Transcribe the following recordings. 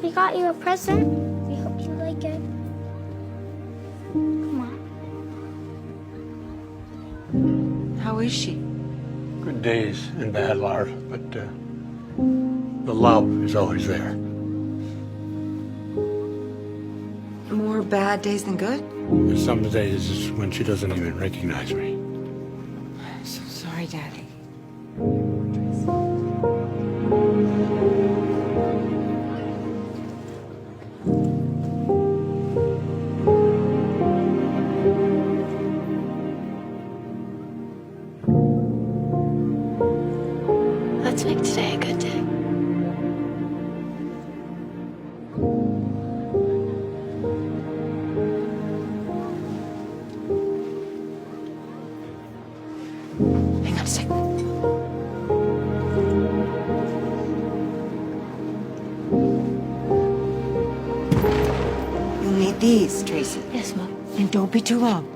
We got you a present. We hope you like it. Come on. How is she? Good days and bad, Laura, but the love is always there. More bad days than good? There's some days is when she doesn't even recognize me. I'm so sorry, Daddy. Let's make today a good day. Hang on a second. You'll need these, Tracy. Yes, Mom. And don't be too long.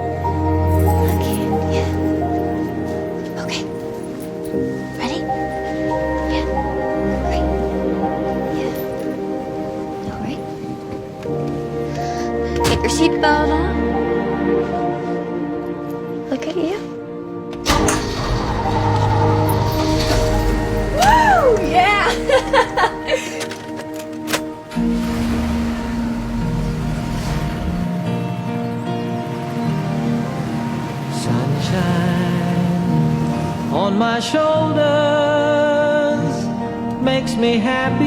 Okay. Yeah. Okay. Ready? Yeah. Right. Yeah. All right. Get your seatbelt on. Look at you. Woo! Yeah! Sunshine on my shoulders makes me happy.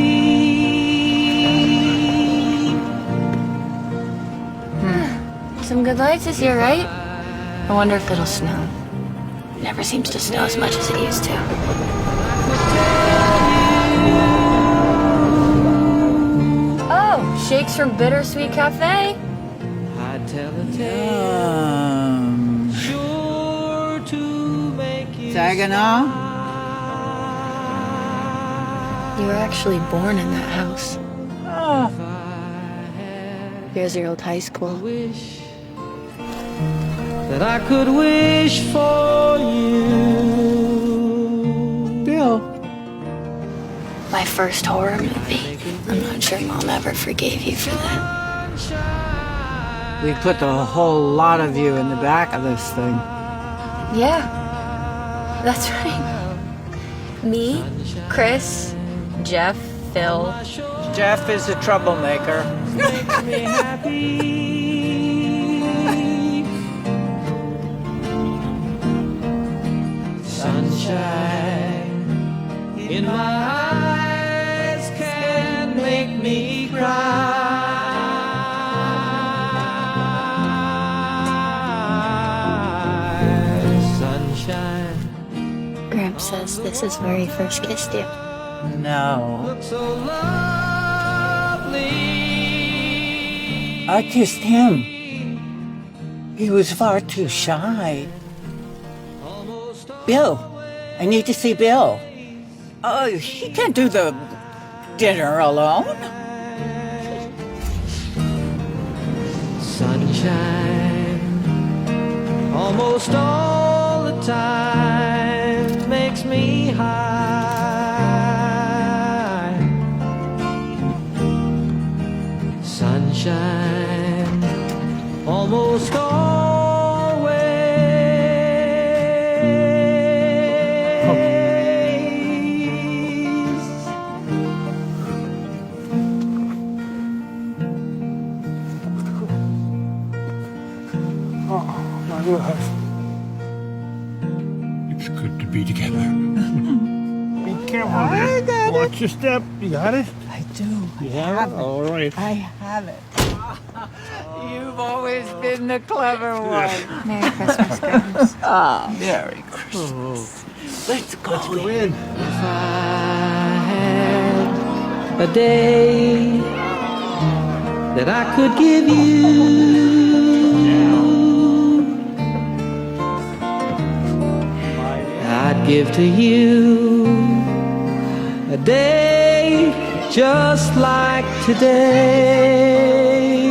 Some good lights this year, right? I wonder if it'll snow. It never seems to snow as much as it used to. Oh, shakes from Bittersweet Cafe. I'd tell a tale sure to make you Saginaw? You were actually born in that house. Oh, Here's your old high school. wish that I could wish for you. Bill. My first horror movie. I'm not sure Mom ever forgave you for that. We put a whole lot of you in the back of this thing. Yeah, that's right. Me, Chris, Jeff, Phil. Jeff is a troublemaker. Makes me happy. Sunshine in my eyes can make me cry. Sunshine Gramps says this is where he first kissed you. No. looks so lovely. I kissed him. He was far too shy. Bill. I need to see Bill. Oh, he can't do the dinner alone. Sunshine almost all the time makes me high. Sunshine almost always. My love. It's good to be together. Be careful there. Watch your step. You got it? I do. You have it? All right. I have it. You've always been the clever one. Merry Christmas, Gramps. Ah, Merry Christmas. Let's go. Let's go in. If I had a day that I could give you, I'd give to you a day just like today.